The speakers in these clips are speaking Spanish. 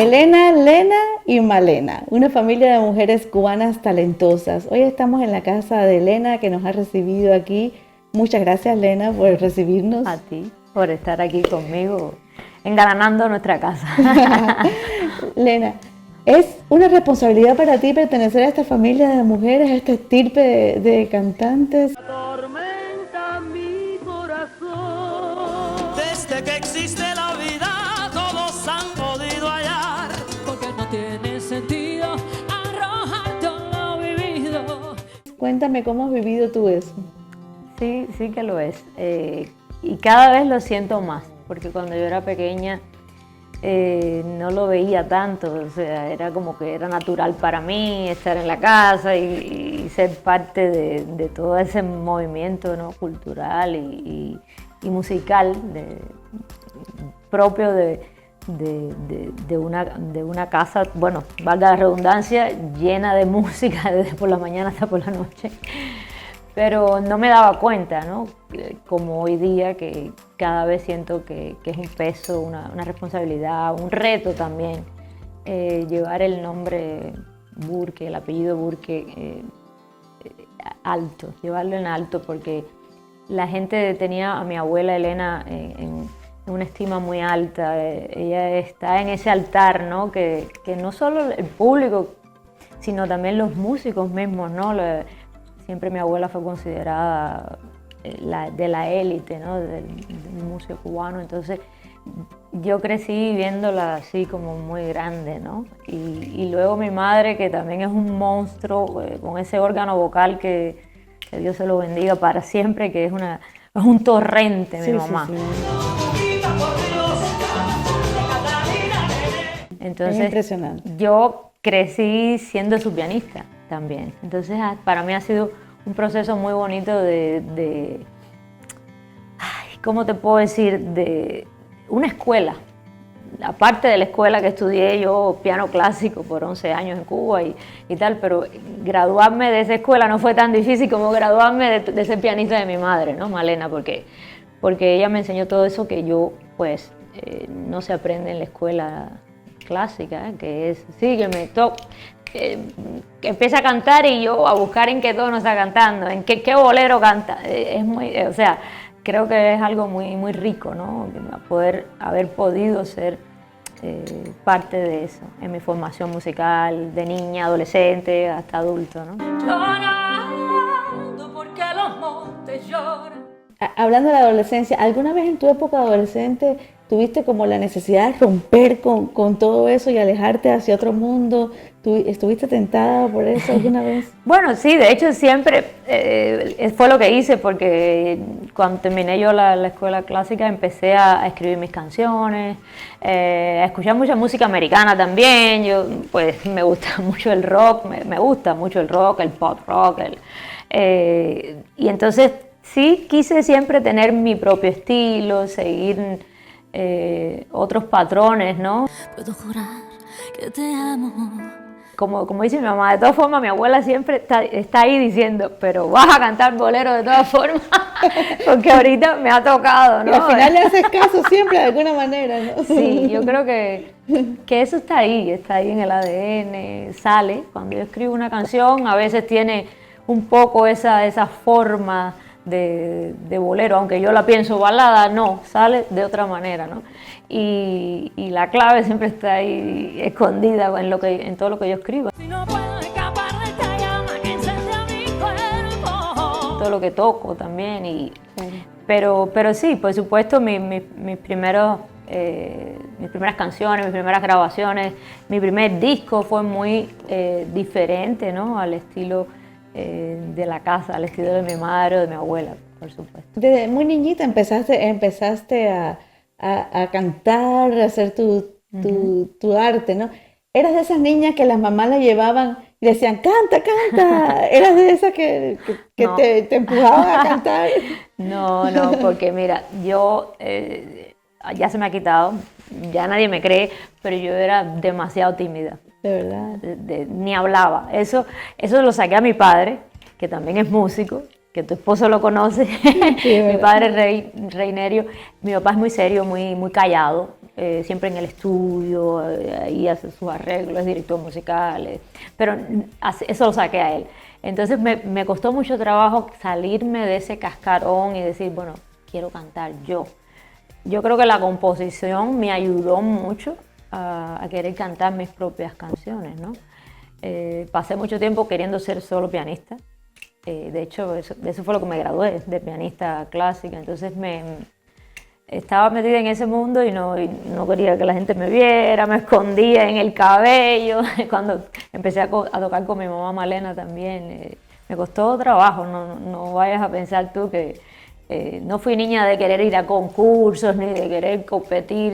Elena, Lena y Malena, una familia de mujeres cubanas talentosas. Hoy estamos en la casa de Lena, que nos ha recibido aquí. Muchas gracias, Lena, por recibirnos. A ti, por estar aquí conmigo, engalanando nuestra casa. Lena, ¿es una responsabilidad para ti pertenecer a esta familia de mujeres, a esta estirpe de cantantes? Atormenta mi corazón. Desde que existe la vida, todos han podido hallar. Porque no tiene sentido arrojar todo lo vivido. Cuéntame cómo has vivido tú eso. Sí, sí que lo es. Y cada vez lo siento más, porque cuando yo era pequeña no lo veía tanto, o sea, era como que era natural para mí estar en la casa y ser parte de todo ese movimiento, ¿no?, cultural y musical propio de una casa, bueno, valga la redundancia, llena de música desde por la mañana hasta por la noche. Pero no me daba cuenta, ¿no?, como hoy día, que cada vez siento que es un peso, una responsabilidad, un reto también, llevar el nombre Burke, el apellido Burke, alto, llevarlo en alto, porque la gente tenía a mi abuela Elena en una estima muy alta. Ella está en ese altar, ¿no?, que no solo el público, sino también los músicos mismos, ¿no? Siempre mi abuela fue considerada de la élite, ¿no?, del músico cubano. Entonces yo crecí viéndola así como muy grande, ¿no? Y luego mi madre, que también es un monstruo, con ese órgano vocal que Dios se lo bendiga para siempre, que es un torrente, mi mamá. Sí. Entonces, es impresionante. Yo crecí siendo su pianista también. Entonces, para mí ha sido un proceso muy bonito ¿cómo te puedo decir? De una escuela. Aparte de la escuela que estudié yo piano clásico por 11 años en Cuba y tal, pero graduarme de esa escuela no fue tan difícil como graduarme de ser pianista de mi madre, ¿no?, Malena, porque ella me enseñó todo eso que yo, pues, no se aprende en la escuela clásica, que es, sígueme, que empieza a cantar y yo a buscar en qué tono está cantando, en qué bolero canta. Es muy, o sea, creo que es algo muy, muy rico, ¿no?, haber podido ser parte de eso en mi formación musical, de niña, adolescente, hasta adulto, ¿no? Llorando porque los montes lloran. Hablando de la adolescencia, ¿alguna vez en tu época adolescente tuviste como la necesidad de romper con todo eso y alejarte hacia otro mundo? ¿Estuviste tentada por eso alguna vez? Bueno, sí, de hecho siempre fue lo que hice, porque cuando terminé yo la escuela clásica empecé a escribir mis canciones, a escuchar mucha música americana también. Yo, pues, me gusta mucho el rock, me gusta mucho el rock, el pop rock, y entonces sí quise siempre tener mi propio estilo, seguir otros patrones, ¿no? Puedo jurar que te amo. Como dice mi mamá, de todas formas mi abuela siempre está ahí diciendo, pero vas a cantar bolero de todas formas, porque ahorita me ha tocado, ¿no? Y al final le haces caso siempre de alguna manera, ¿no? Sí, yo creo que eso está ahí en el ADN, sale. Cuando yo escribo una canción, a veces tiene un poco esa forma de bolero, aunque yo la pienso balada, no, sale de otra manera, ¿no? Y la clave siempre está ahí escondida en todo lo que yo escribo. Si no puedo escapar de esta llama que incendia mi cuerpo. Todo lo que toco también, pero sí, por supuesto, mis primeras canciones, mis primeras grabaciones, mi primer disco fue muy diferente, ¿no?, al estilo de la casa, al estilo de mi madre o de mi abuela, por supuesto. Desde muy niñita empezaste a cantar, a hacer tu arte, ¿no? ¿Eras de esas niñas que las mamás la llevaban y le decían, canta, canta? ¿Eras de esas que No. te empujaban a cantar? No, porque mira, yo ya se me ha quitado, ya nadie me cree, pero yo era demasiado tímida. De verdad. Ni hablaba. Eso lo saqué a mi padre, que también es músico, que tu esposo lo conoce. Sí, Mi padre Reinerio. Mi papá es muy serio, muy, muy callado. siempre en el estudio, ahí hace sus arreglos, es director musical, pero eso lo saqué a él. Entonces me costó mucho trabajo salirme de ese cascarón y decir, bueno, quiero cantar yo. Yo creo que la composición me ayudó mucho a querer cantar mis propias canciones, ¿no? Pasé mucho tiempo queriendo ser solo pianista. De hecho, eso fue lo que me gradué, de pianista clásica. Entonces estaba metida en ese mundo y no quería que la gente me viera, me escondía en el cabello. Cuando empecé a tocar con mi mamá Malena también, me costó trabajo. No vayas a pensar tú que no fui niña de querer ir a concursos ni de querer competir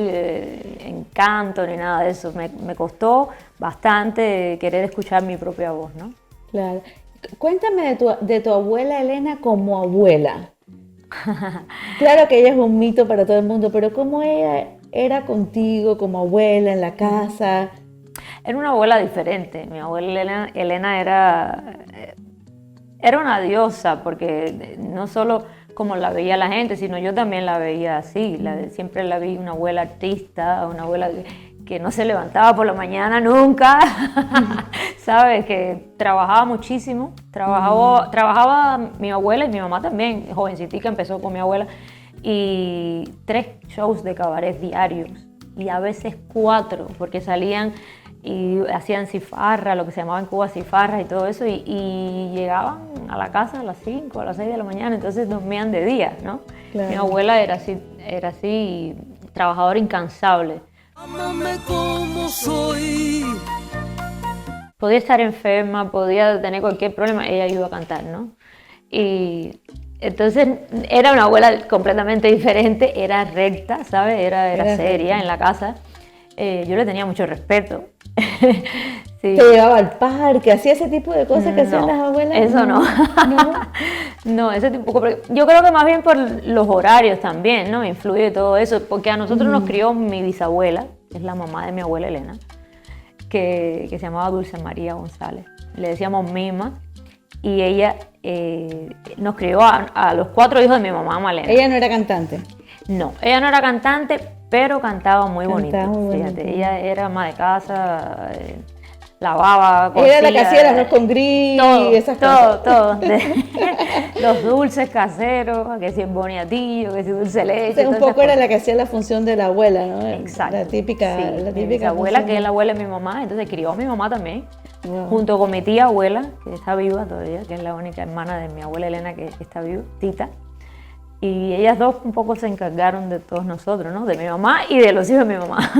en canto ni nada de eso. Me costó bastante querer escuchar mi propia voz, ¿no? Claro. Cuéntame de tu abuela Elena como abuela. Claro que ella es un mito para todo el mundo, pero ¿cómo ella era contigo como abuela en la casa? Era una abuela diferente. Mi abuela Elena era una diosa, porque no solo como la veía la gente, sino yo también la veía así. Siempre la vi una abuela artista, una abuela que no se levantaba por la mañana nunca, ¿sabes? Que trabajaba muchísimo. Trabajaba mi abuela y mi mamá también, jovencitica, empezó con mi abuela, y 3 shows de cabaret diarios, y a veces 4, porque salían y hacían cifarra, lo que se llamaba en Cuba cifarra y todo eso, y llegaban a la casa a las 5, a las 6 de la mañana, entonces dormían de día, ¿no? Claro. Mi abuela era así, trabajadora incansable. Ámame como soy. Podía estar enferma, podía tener cualquier problema, ella iba a cantar, ¿no? Y entonces era una abuela completamente diferente, era recta, ¿sabes? Era seria en la casa. Yo le tenía mucho respeto. Sí. Te llevaba al parque, hacía ese tipo de cosas que hacían las abuelas. Eso no. No, ese tipo. Yo creo que más bien por los horarios también, ¿no? Influye todo eso, porque a nosotros nos crió mi bisabuela, que es la mamá de mi abuela Elena, que se llamaba Dulce María González. Le decíamos Mima, y ella nos crió a los 4 hijos de mi mamá Malena. ¿Ella no era cantante? No, ella no era cantante, pero cantaba muy bonito. Muy fíjate, bonito. Ella era ama de casa, lavaba, cocía. Era la que hacía el arroz con gris, esas cosas. Todo. Los dulces caseros, que si el boniatillo, que si dulce de leche. Un poco era la que hacía la función de la abuela, ¿no? Exacto. La típica mi abuela, que es la abuela de mi mamá, entonces crió a mi mamá también, junto con mi tía abuela, que está viva todavía, que es la única hermana de mi abuela Elena que está viva, Tita. Y ellas dos un poco se encargaron de todos nosotros, ¿no? De mi mamá y de los hijos de mi mamá.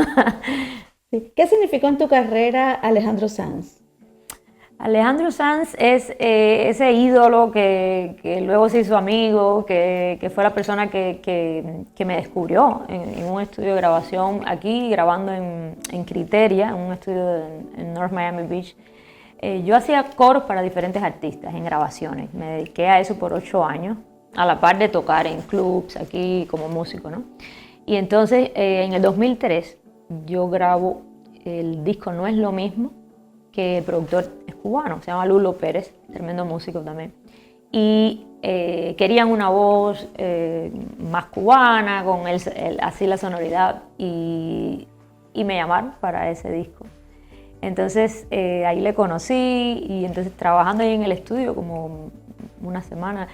Sí. ¿Qué significó en tu carrera Alejandro Sanz? Alejandro Sanz es ese ídolo que luego se hizo amigo, que fue la persona que me descubrió en un estudio de grabación aquí, grabando en Criteria, en un estudio en North Miami Beach. Yo hacía coros para diferentes artistas en grabaciones. Me dediqué a eso por 8 años, a la par de tocar en clubs aquí como músico, ¿no? Y entonces en el 2003 yo grabo el disco No es lo mismo, que el productor es cubano, se llama Lulo Pérez, tremendo músico también. Y querían una voz más cubana, con así la sonoridad, y me llamaron para ese disco. Entonces ahí le conocí, y entonces trabajando ahí en el estudio como una semana,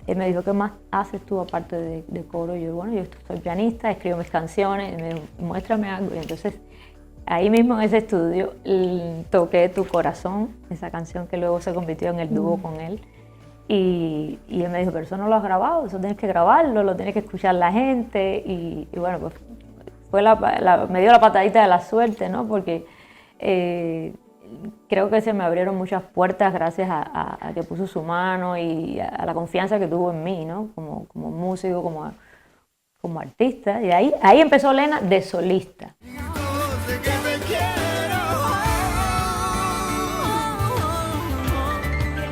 él me dijo, ¿qué más haces tú aparte de coro? Y yo, bueno, yo soy pianista, escribo mis canciones, y me dijo, muéstrame algo. Y entonces ahí mismo en ese estudio toqué Tu Corazón, esa canción que luego se convirtió en el dúo con él. Y él me dijo, pero eso no lo has grabado, eso tienes que grabarlo, lo tienes que escuchar la gente. Y bueno, pues me dio la patadita de la suerte, ¿no? Porque creo que se me abrieron muchas puertas gracias a que puso su mano y a la confianza que tuvo en mí, ¿no? Como músico, como artista. Y ahí empezó Elena de solista.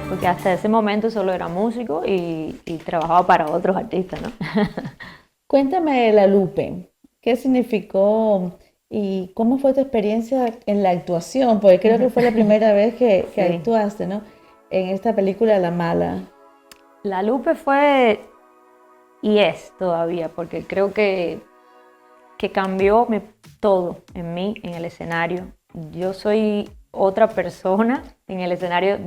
Porque hasta ese momento solo era músico y trabajaba para otros artistas, ¿no? Cuéntame de La Lupe. ¿Qué significó y cómo fue tu experiencia en la actuación? Porque creo que fue la primera vez que Sí. actuaste, ¿no? En esta película La Mala. La Lupe fue y es todavía, porque creo que cambió todo en mí, en el escenario. Yo soy otra persona en el escenario,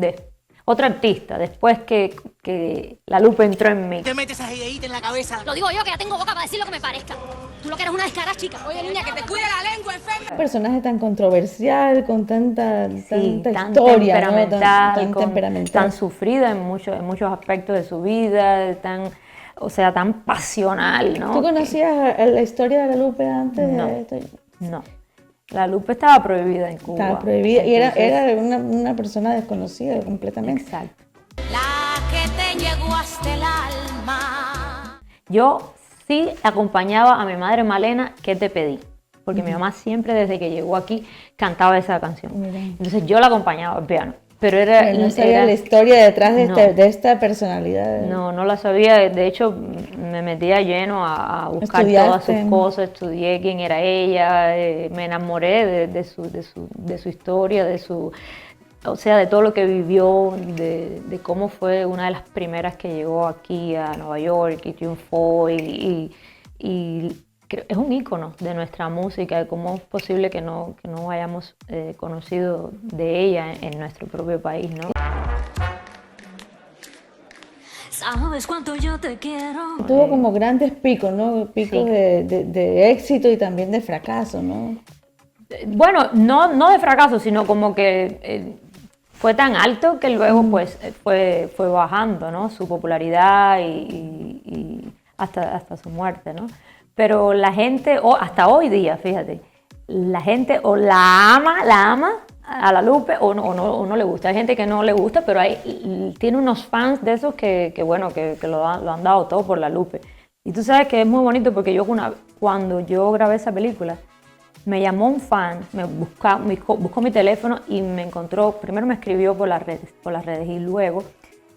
otra artista, después que la Lupe entró en mí. Te metes esa ideita en la cabeza. Lo digo yo, que ya tengo boca para decir lo que me parezca. Tú lo que eres una descarada, chica. Oye, niña, que te cuide la lengua, enferma. Un personaje tan controversial, con tanta Sí, historia, tan ¿no? temperamental, Tan temperamental. tan sufrida en muchos aspectos de su vida, o sea, tan pasional, ¿no? ¿Tú conocías la historia de la Lupe antes No. de esto? No, la Lupe estaba prohibida en Cuba. Estaba prohibida y Entonces, era una persona desconocida completamente. Exacto. La que te llegó hasta el alma. Yo sí acompañaba a mi madre Malena, ¿Qué te pedí? Porque mi mamá siempre desde que llegó aquí cantaba esa canción. Mira. Entonces yo la acompañaba al piano. Pero Pero no sabía la historia detrás de, de esta personalidad. No la sabía. De hecho, me metía lleno a buscar todas sus cosas, estudié quién era ella, me enamoré de su historia, o sea, de todo lo que vivió, de cómo fue una de las primeras que llegó aquí a Nueva York y triunfó y es un ícono de nuestra música, de cómo es posible que no hayamos conocido de ella en nuestro propio país, ¿no? Sabes cuánto yo te quiero. Tuvo como grandes picos, ¿no? Picos Sí. de éxito y también de fracaso, ¿no? Bueno, no de fracaso, sino como que fue tan alto que luego pues fue bajando, ¿no? Su popularidad y hasta su muerte, ¿no? Pero la gente, hasta hoy día, fíjate, la gente o la ama a la Lupe o no le gusta. Hay gente que no le gusta, pero tiene unos fans de esos que lo han dado todo por la Lupe. Y tú sabes que es muy bonito porque cuando yo grabé esa película, me llamó un fan, buscó mi teléfono y me encontró, primero me escribió por las redes y luego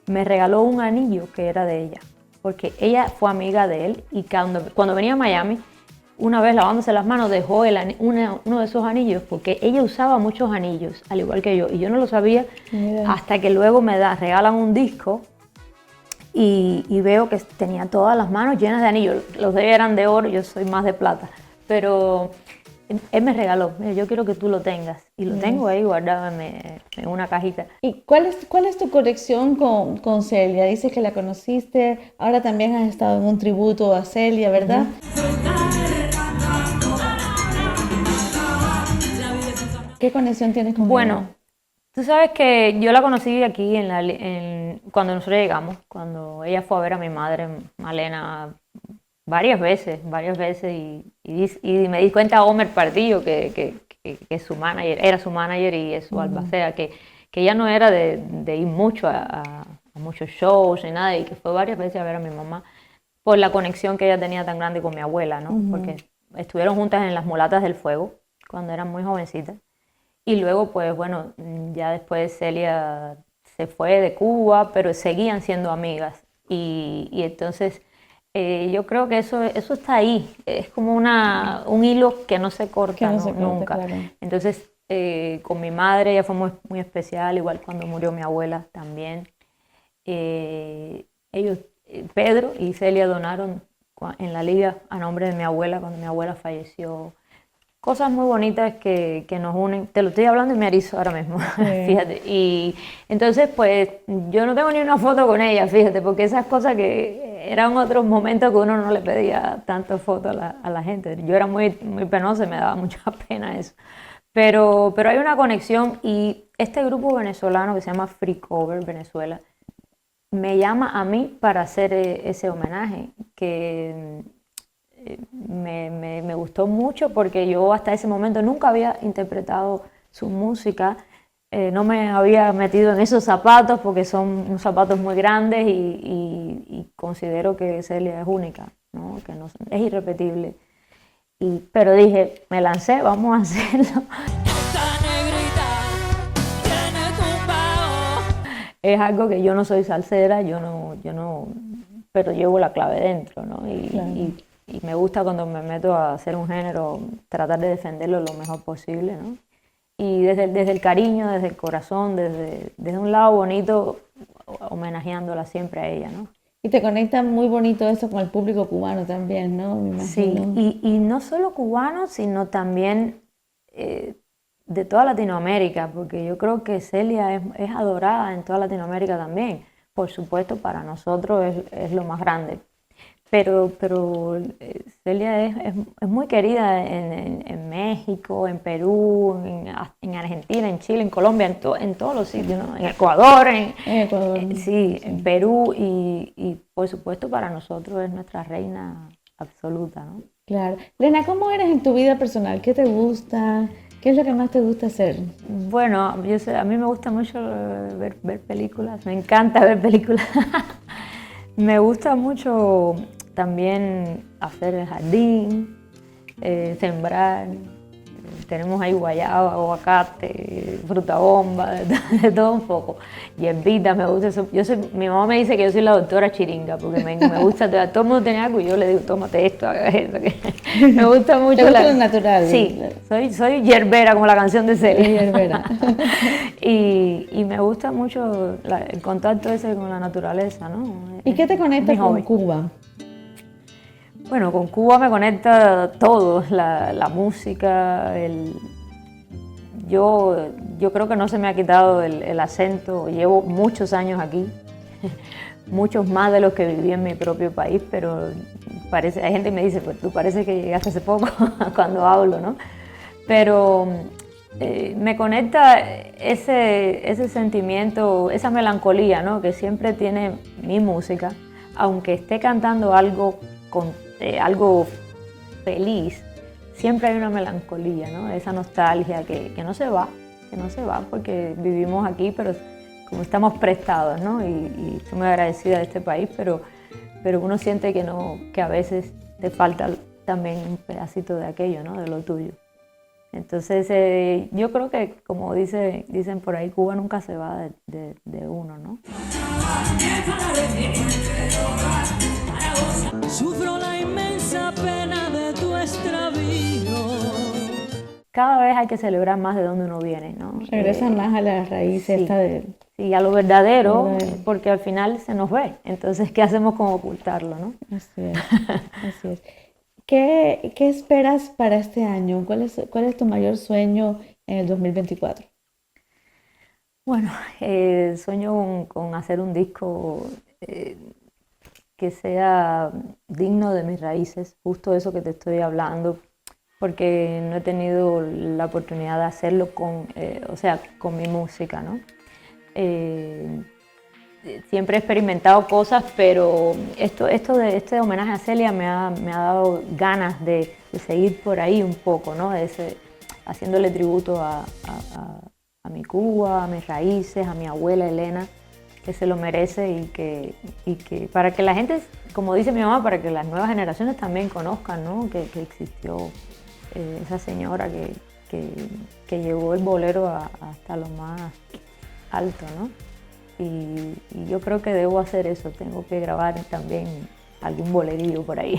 me regaló un anillo que era de ella, porque ella fue amiga de él y cuando venía a Miami, una vez lavándose las manos dejó uno de esos anillos, porque ella usaba muchos anillos, al igual que yo, y yo no lo sabía. Mira. Hasta que luego me regalan un disco y veo que tenía todas las manos llenas de anillos. Los de ella eran de oro, yo soy más de plata, pero él me regaló, mira, yo quiero que tú lo tengas, y lo tengo ahí guardado en una cajita. ¿Y cuál es tu conexión con Celia? Dices que la conociste, ahora también has estado en un tributo a Celia, ¿verdad? ¿Qué conexión tienes con ella? Bueno, tú sabes que yo la conocí aquí cuando nosotros llegamos, cuando ella fue a ver a mi madre, Malena, varias veces, y me di cuenta a Homer Pardillo, que es su manager, era su manager y es su albacea, que ella no era de ir mucho a muchos shows ni nada, y que fue varias veces a ver a mi mamá por la conexión que ella tenía tan grande con mi abuela, ¿no? Porque estuvieron juntas en las Mulatas del Fuego cuando eran muy jovencitas. Y luego, pues bueno, ya después Celia se fue de Cuba, pero seguían siendo amigas. Y entonces yo creo que eso está ahí. Es como un hilo que no se corta, Que no se corta, nunca. claro. Entonces, con mi madre ella fue muy, muy especial, igual cuando murió mi abuela también. Ellos, Pedro y Celia, donaron en la liga a nombre de mi abuela cuando mi abuela falleció. Cosas muy bonitas que nos unen. Te lo estoy hablando y me erizo ahora mismo, fíjate. Y entonces, pues, yo no tengo ni una foto con ella, fíjate, porque esas cosas que eran otros momentos que uno no le pedía tantas fotos a la gente. Yo era muy, muy penosa y me daba mucha pena eso. Pero hay una conexión, y este grupo venezolano que se llama Free Cover Venezuela me llama a mí para hacer ese homenaje, que me gustó mucho porque yo hasta ese momento nunca había interpretado su música, no me había metido en esos zapatos porque son unos zapatos muy grandes y considero que Celia es única, ¿no? Que es irrepetible. Pero dije, me lancé, vamos a hacerlo. Esta negrita tiene tumbao. Es algo que yo no soy salsera, pero llevo la clave dentro, ¿no? Claro. Y me gusta cuando me meto a hacer un género, tratar de defenderlo lo mejor posible, ¿no? Y desde el cariño, desde el corazón, desde un lado bonito, homenajeándola siempre a ella, ¿no? Y te conecta muy bonito eso con el público cubano también, ¿no? Me Sí, imagino. y no solo cubanos, sino también de toda Latinoamérica, porque yo creo que Celia es adorada en toda Latinoamérica también. Por supuesto, para nosotros es lo más grande. Pero Celia es muy querida en México, en Perú, en Argentina, en Chile, en Colombia, en todos los sitios, ¿no? En Ecuador, En Ecuador. sí, en Perú y por supuesto para nosotros es nuestra reina absoluta, ¿no? Claro. Lena, ¿cómo eres en tu vida personal? ¿Qué te gusta? ¿Qué es lo que más te gusta hacer? Bueno, a mí me gusta mucho ver películas, me encanta ver películas. Me gusta mucho también hacer el jardín, sembrar. Tenemos ahí guayaba, aguacate, fruta bomba, de todo un poco. Hierbita, me gusta eso. Mi mamá me dice que yo soy la doctora Chiringa, porque me gusta, todo el mundo tiene algo y yo le digo, tómate esto, haga esto. Me gusta mucho. ¿Te gusta lo natural? Sí, soy hierbera, como la canción de Celia. Hierbera. y me gusta mucho el contacto ese con la naturaleza, ¿no? ¿Y qué te conecta Mi con hobby. Cuba? Bueno, con Cuba me conecta todo, la música, yo creo que no se me ha quitado el acento, llevo muchos años aquí, muchos más de los que viví en mi propio país, pero hay gente que me dice, pues tú parece que llegaste hace poco cuando hablo, ¿no? Pero me conecta ese sentimiento, esa melancolía, ¿no? Que siempre tiene mi música, aunque esté cantando algo algo feliz, siempre hay una melancolía, ¿no? Esa nostalgia que no se va, porque vivimos aquí, pero como estamos prestados, ¿no? Y estoy muy agradecida de este país, pero uno siente que a veces te falta también un pedacito de aquello, ¿no? De lo tuyo. Entonces, yo creo que, como dicen por ahí, Cuba nunca se va de uno, ¿no? Sufro la inmensa pena de tu extravío. Cada vez hay que celebrar más de donde uno viene, ¿no? Regresa más a la raíz sí. esta de... Sí, a lo verdadero, porque al final se nos ve. Entonces, ¿qué hacemos con ocultarlo, no? Así es, así es. ¿Qué esperas para este año? ¿Cuál es tu mayor sueño en el 2024? Bueno, sueño con hacer un disco que sea digno de mis raíces, justo eso que te estoy hablando, porque no he tenido la oportunidad de hacerlo con mi música, ¿no? Siempre he experimentado cosas, pero este homenaje a Celia me ha dado ganas de seguir por ahí un poco, ¿no? Haciéndole tributo a mi Cuba, a mis raíces, a mi abuela Elena, que se lo merece y que para que la gente, como dice mi mamá, para que las nuevas generaciones también conozcan, ¿no? que existió esa señora que llevó el bolero hasta lo más alto, ¿no? Y yo creo que debo hacer eso, tengo que grabar también algún bolerillo por ahí.